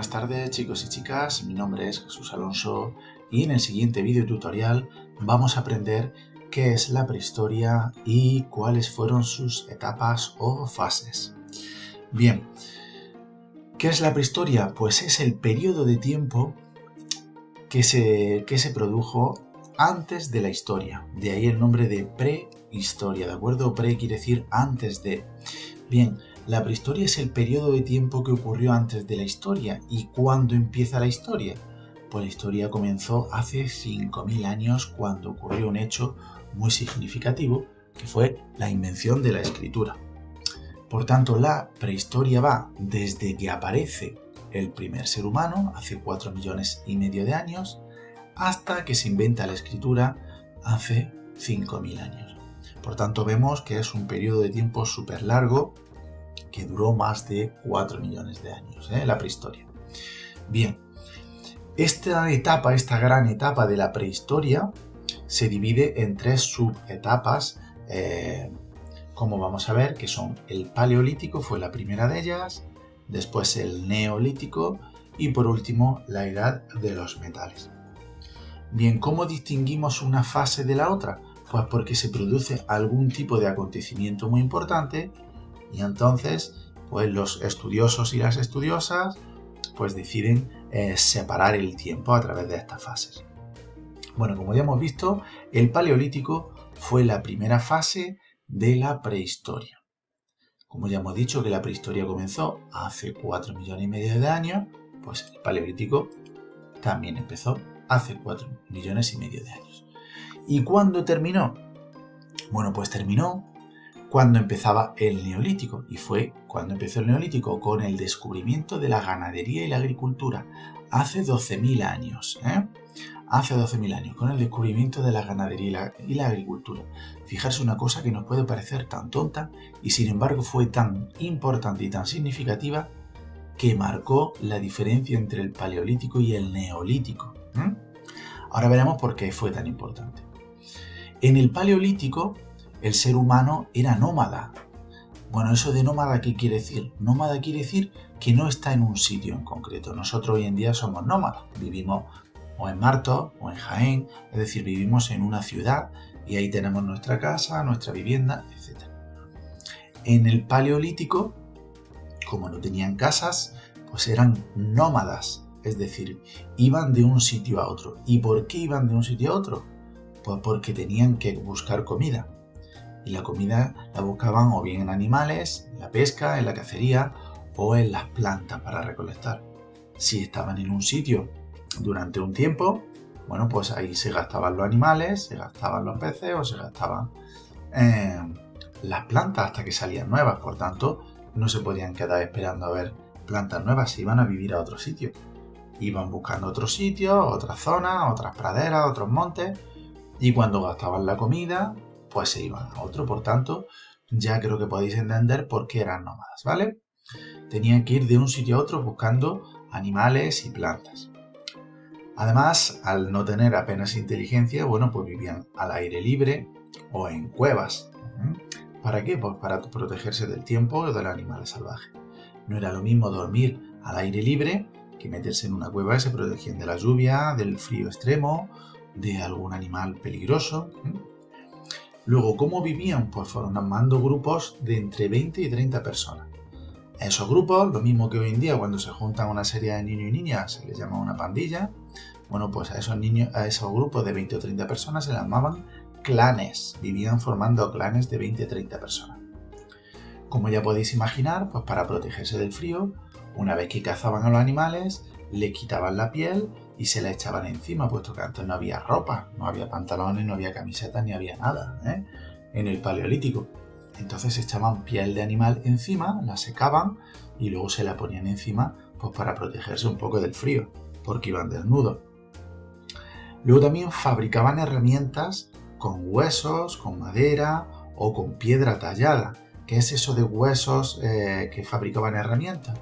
Buenas tardes chicos y chicas, mi nombre es Jesús Alonso y en el siguiente vídeo tutorial vamos a aprender qué es la prehistoria y cuáles fueron sus etapas o fases. Bien, ¿qué es la prehistoria? Pues es el periodo de tiempo que se produjo antes de la historia, de ahí el nombre de prehistoria, ¿de acuerdo? Pre quiere decir antes de. Bien, la prehistoria es el periodo de tiempo que ocurrió antes de la historia. ¿Y cuándo empieza la historia? Pues la historia comenzó hace 5.000 años cuando ocurrió un hecho muy significativo que fue la invención de la escritura. Por tanto, la prehistoria va desde que aparece el primer ser humano, hace 4,5 millones de años, hasta que se inventa la escritura hace 5.000 años. Por tanto, vemos que es un periodo de tiempo súper largo que duró más de 4 millones de años, la prehistoria. Bien, esta gran etapa de la prehistoria se divide en 3 subetapas, como vamos a ver, que son el paleolítico, fue la primera de ellas, después el neolítico y por último la edad de los metales. Bien, ¿cómo distinguimos una fase de la otra? Pues porque se produce algún tipo de acontecimiento muy importante y entonces pues los estudiosos y las estudiosas pues deciden separar el tiempo a través de estas fases. Bueno, como ya hemos visto, el paleolítico fue la primera fase de la prehistoria. Como ya hemos dicho que la prehistoria comenzó hace 4,5 millones de años, pues el paleolítico también empezó hace 4,5 millones de años. ¿Y cuándo terminó? Bueno, pues terminó cuando empezaba el neolítico. ¿Y fue cuando empezó el neolítico? Con el descubrimiento de la ganadería y la agricultura. Hace 12.000 años, Hace 12.000 años, con el descubrimiento de la ganadería y la agricultura. Fijarse una cosa que nos puede parecer tan tonta y sin embargo fue tan importante y tan significativa que marcó la diferencia entre el paleolítico y el neolítico. Ahora veremos por qué fue tan importante. En el paleolítico, el ser humano era nómada. Bueno, ¿eso de nómada qué quiere decir? Nómada quiere decir que no está en un sitio en concreto. Nosotros hoy en día somos nómadas. Vivimos o en Martos o en Jaén, es decir, vivimos en una ciudad y ahí tenemos nuestra casa, nuestra vivienda, etc. En el paleolítico, como no tenían casas, pues eran nómadas, es decir, iban de un sitio a otro. ¿Y por qué iban de un sitio a otro? Pues porque tenían que buscar comida. Y la comida la buscaban o bien en animales, en la pesca, en la cacería o en las plantas para recolectar. Si estaban en un sitio durante un tiempo, bueno, pues ahí se gastaban los animales, se gastaban los peces o se gastaban las plantas hasta que salían nuevas. Por tanto, no se podían quedar esperando a ver plantas nuevas, se iban a vivir a otro sitio. Iban buscando otros sitios, otras zonas, otras praderas, otros montes y cuando gastaban la comida, pues se iban a otro. Por tanto, ya creo que podéis entender por qué eran nómadas, ¿vale? Tenían que ir de un sitio a otro buscando animales y plantas. Además, al no tener apenas inteligencia, bueno, pues vivían al aire libre o en cuevas. ¿Para qué? Pues para protegerse del tiempo o del animal salvaje. No era lo mismo dormir al aire libre que meterse en una cueva y se protegían de la lluvia, del frío extremo, de algún animal peligroso. Luego, ¿cómo vivían? Pues formando grupos de entre 20 y 30 personas. A esos grupos, lo mismo que hoy en día cuando se juntan una serie de niños y niñas, se les llama una pandilla. Bueno, pues a esos grupos de 20 o 30 personas se les llamaban clanes. Vivían formando clanes de 20 o 30 personas. Como ya podéis imaginar, pues para protegerse del frío, una vez que cazaban a los animales, le quitaban la piel y se la echaban encima, puesto que antes no había ropa, no había pantalones, no había camisetas, ni había nada, en el paleolítico. Entonces se echaban piel de animal encima, la secaban y luego se la ponían encima pues para protegerse un poco del frío, porque iban desnudos. Luego también fabricaban herramientas con huesos, con madera o con piedra tallada. ¿Qué es eso de huesos que fabricaban herramientas?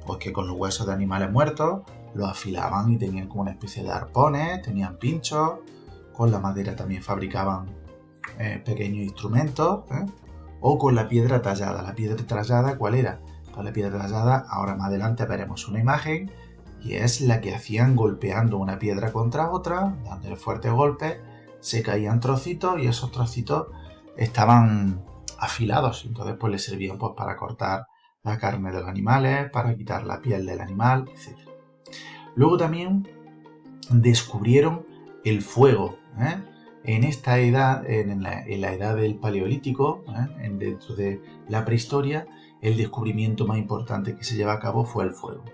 Pues que con los huesos de animales muertos los afilaban y tenían como una especie de arpones, tenían pinchos. Con la madera también fabricaban pequeños instrumentos, o con la piedra tallada. ¿La piedra tallada cuál era? Pues la piedra tallada, ahora más adelante veremos una imagen y es la que hacían golpeando una piedra contra otra, dándole fuertes golpes, se caían trocitos y esos trocitos estaban afilados, entonces pues les servían pues para cortar la carne de los animales, para quitar la piel del animal, etc. Luego también descubrieron el fuego, En esta edad, en la edad del Paleolítico, dentro de la prehistoria, el descubrimiento más importante que se lleva a cabo fue el fuego.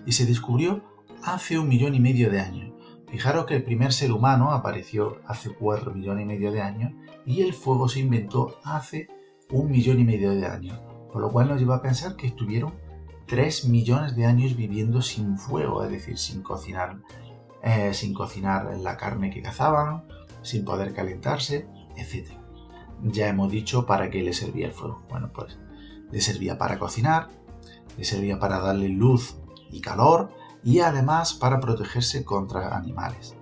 Y se descubrió hace 1,5 millones de años. Fijaros que el primer ser humano apareció hace 4,5 millones de años y el fuego se inventó hace 1,5 millones de años. Por lo cual nos lleva a pensar que estuvieron 3 millones de años viviendo sin fuego, es decir, sin cocinar la carne que cazaban, sin poder calentarse, etc. Ya hemos dicho para qué le servía el fuego. Bueno, pues le servía para cocinar, le servía para darle luz y calor y además para protegerse contra animales.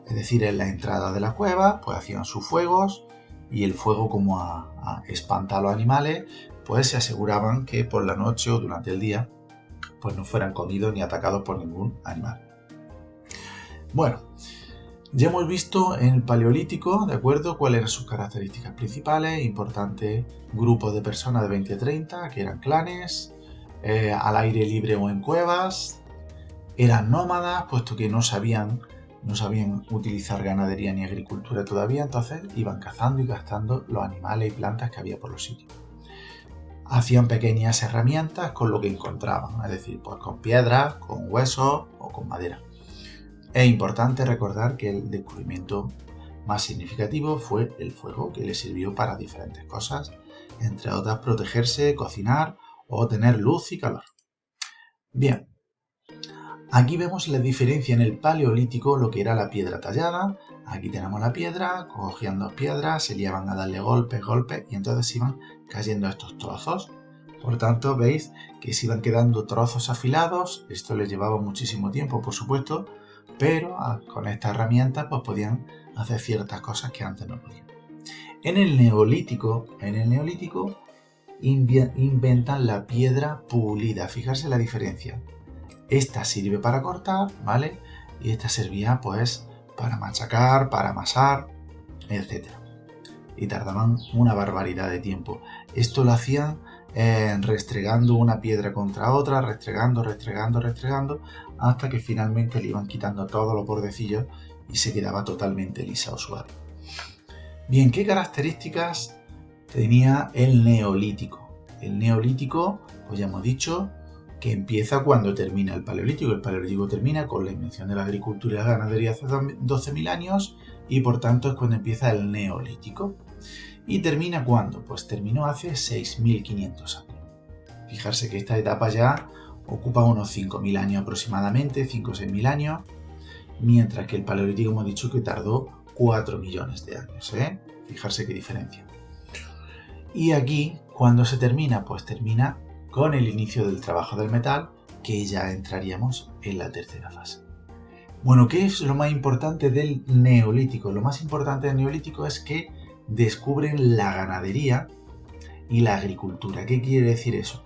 Es decir, en la entrada de la cueva pues hacían sus fuegos y el fuego, como espanta a los animales, pues se aseguraban que por la noche o durante el día pues no fueran comidos ni atacados por ningún animal. Bueno, ya hemos visto en el Paleolítico, ¿de acuerdo?, cuáles eran sus características principales, importantes grupos de personas de 20 a 30, que eran clanes, al aire libre o en cuevas, eran nómadas, puesto que no sabían utilizar ganadería ni agricultura todavía, entonces iban cazando y gastando los animales y plantas que había por los sitios. Hacían pequeñas herramientas con lo que encontraban, es decir, pues con piedras, con huesos o con madera. Es importante recordar que el descubrimiento más significativo fue el fuego, que le sirvió para diferentes cosas, entre otras protegerse, cocinar o tener luz y calor. Bien, aquí vemos la diferencia en el Paleolítico, lo que era la piedra tallada. Aquí tenemos la piedra, cogían 2 piedras, se liaban a darle golpes y entonces iban cayendo estos trozos. Por tanto, veis que se iban quedando trozos afilados. Esto les llevaba muchísimo tiempo, por supuesto, pero con esta herramienta pues podían hacer ciertas cosas que antes no podían. En el Neolítico inventan la piedra pulida. Fijarse la diferencia. Esta sirve para cortar, ¿vale? Y esta servía pues para machacar, para amasar, etc. Y tardaban una barbaridad de tiempo. Esto lo hacían restregando una piedra contra otra, restregando, hasta que finalmente le iban quitando todos los bordecillos y se quedaba totalmente lisa o suave. Bien, ¿qué características tenía el Neolítico? El Neolítico, pues ya hemos dicho que empieza cuando termina el Paleolítico. El Paleolítico termina con la invención de la agricultura y la ganadería hace 12.000 años y por tanto es cuando empieza el Neolítico. ¿Y termina cuándo? Pues terminó hace 6.500 años. Fijarse que esta etapa ya ocupa unos 5.000 años aproximadamente, 5 o 6.000 años, mientras que el Paleolítico hemos dicho que tardó 4 millones de años. Fijarse qué diferencia. Y aquí, ¿cuándo se termina? Pues termina con el inicio del trabajo del metal, que ya entraríamos en la tercera fase. Bueno, ¿qué es lo más importante del Neolítico? Lo más importante del Neolítico es que descubren la ganadería y la agricultura. ¿Qué quiere decir eso?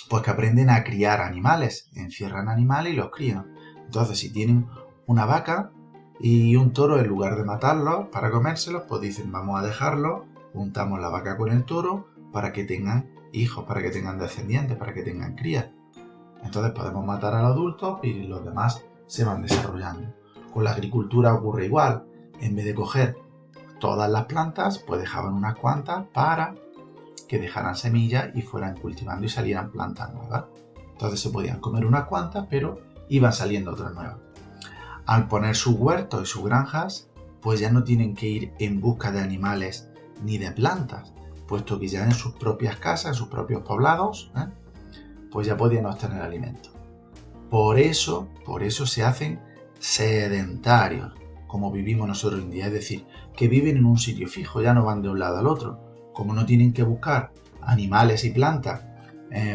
Pues que aprenden a criar animales, encierran animales y los crían. Entonces, si tienen una vaca y un toro, en lugar de matarlos para comérselos, pues dicen, vamos a dejarlo, juntamos la vaca con el toro para que tengan hijos, para que tengan descendientes, para que tengan crías. Entonces podemos matar al adulto y los demás se van desarrollando. Con la agricultura ocurre igual. En vez de coger todas las plantas, pues dejaban unas cuantas para que dejaran semillas y fueran cultivando y salieran plantas nuevas. Entonces se podían comer unas cuantas, pero iban saliendo otras nuevas. Al poner sus huertos y sus granjas, pues ya no tienen que ir en busca de animales ni de plantas, puesto que ya en sus propias casas, en sus propios poblados, pues ya podían obtener alimento. Por eso se hacen sedentarios, como vivimos nosotros hoy en día, es decir, que viven en un sitio fijo, ya no van de un lado al otro. Como no tienen que buscar animales y plantas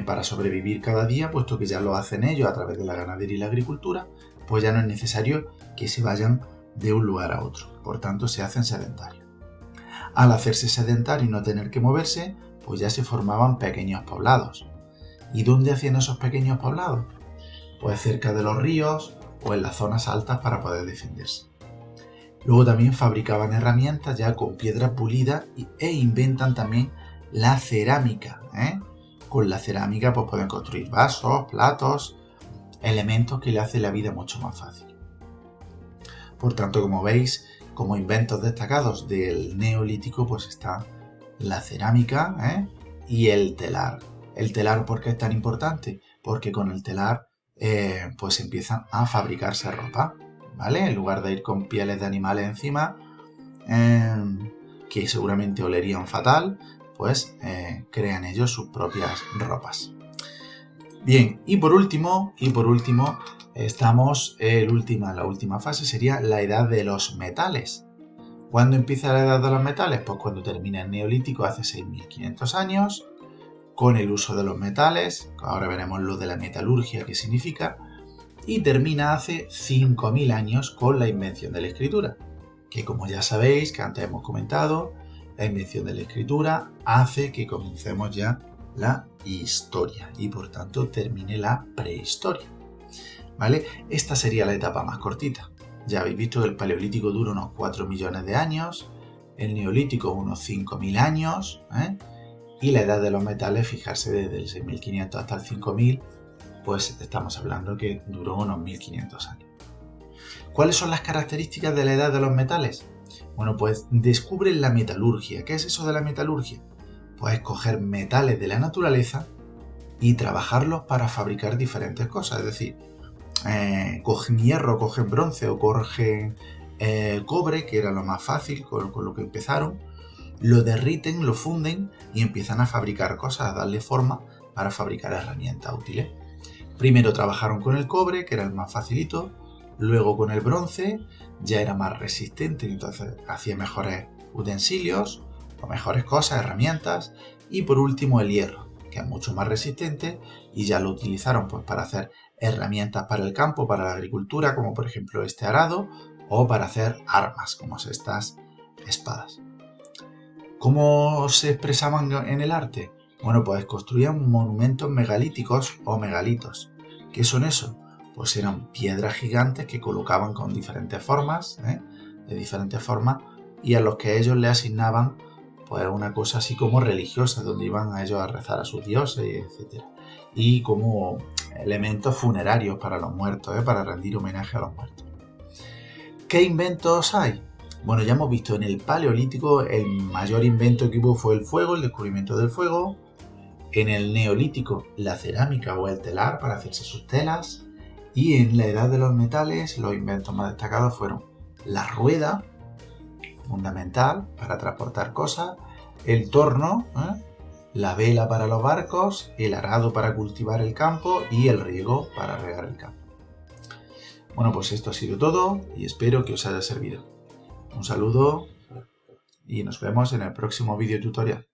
para sobrevivir cada día, puesto que ya lo hacen ellos a través de la ganadería y la agricultura, pues ya no es necesario que se vayan de un lugar a otro. Por tanto, se hacen sedentarios. Al hacerse sedentarios y no tener que moverse, pues ya se formaban pequeños poblados. ¿Y dónde hacían esos pequeños poblados? pues cerca de los ríos o en las zonas altas para poder defenderse. Luego también fabricaban herramientas ya con piedra pulida e inventan también la cerámica. Con la cerámica pues pueden construir vasos, platos, elementos que le hacen la vida mucho más fácil. Por tanto, como veis, como inventos destacados del Neolítico pues está la cerámica y el telar. El telar, ¿por qué es tan importante? Porque con el telar pues empiezan a fabricarse ropa, ¿vale? En lugar de ir con pieles de animales encima, que seguramente olerían fatal, pues crean ellos sus propias ropas. Bien, y por último, estamos la última fase sería la edad de los metales. ¿Cuándo empieza la edad de los metales? Pues cuando termina el Neolítico hace 6.500 años, con el uso de los metales, ahora veremos lo de la metalurgia, qué significa, y termina hace 5.000 años con la invención de la escritura, que como ya sabéis, que antes hemos comentado, la invención de la escritura hace que comencemos ya la historia y por tanto termine la prehistoria, ¿vale? Esta sería la etapa más cortita. Ya habéis visto que el Paleolítico dura unos 4 millones de años, el Neolítico unos 5.000 años, y la edad de los metales, fijarse desde el 6.500 hasta el 5.000, pues estamos hablando que duró unos 1.500 años. ¿Cuáles son las características de la edad de los metales? Bueno, pues descubren la metalurgia. ¿Qué es eso de la metalurgia? Pues coger metales de la naturaleza y trabajarlos para fabricar diferentes cosas. Es decir, cogen hierro, cogen bronce o cogen cobre, que era lo más fácil, con lo que empezaron, lo derriten, lo funden y empiezan a fabricar cosas, a darle forma para fabricar herramientas útiles. Primero trabajaron con el cobre, que era el más facilito, luego con el bronce, ya era más resistente, entonces hacía mejores utensilios o mejores cosas, herramientas, y por último el hierro, que es mucho más resistente y ya lo utilizaron pues para hacer herramientas para el campo, para la agricultura, como por ejemplo este arado, o para hacer armas, como estas espadas. ¿Cómo se expresaban en el arte? Bueno, pues construían monumentos megalíticos o megalitos. ¿Qué son eso? Pues eran piedras gigantes que colocaban con diferentes formas, de diferentes formas, y a los que ellos le asignaban pues una cosa así como religiosa, donde iban a ellos a rezar a sus dioses, etc. Y como elementos funerarios para los muertos, para rendir homenaje a los muertos. ¿Qué inventos hay? Bueno, ya hemos visto en el Paleolítico el mayor invento que hubo fue el fuego, el descubrimiento del fuego. En el Neolítico, la cerámica o el telar para hacerse sus telas. Y en la edad de los metales, los inventos más destacados fueron la rueda, fundamental para transportar cosas, el torno, la vela para los barcos, el arado para cultivar el campo y el riego para regar el campo. Bueno, pues esto ha sido todo y espero que os haya servido. Un saludo y nos vemos en el próximo vídeo tutorial.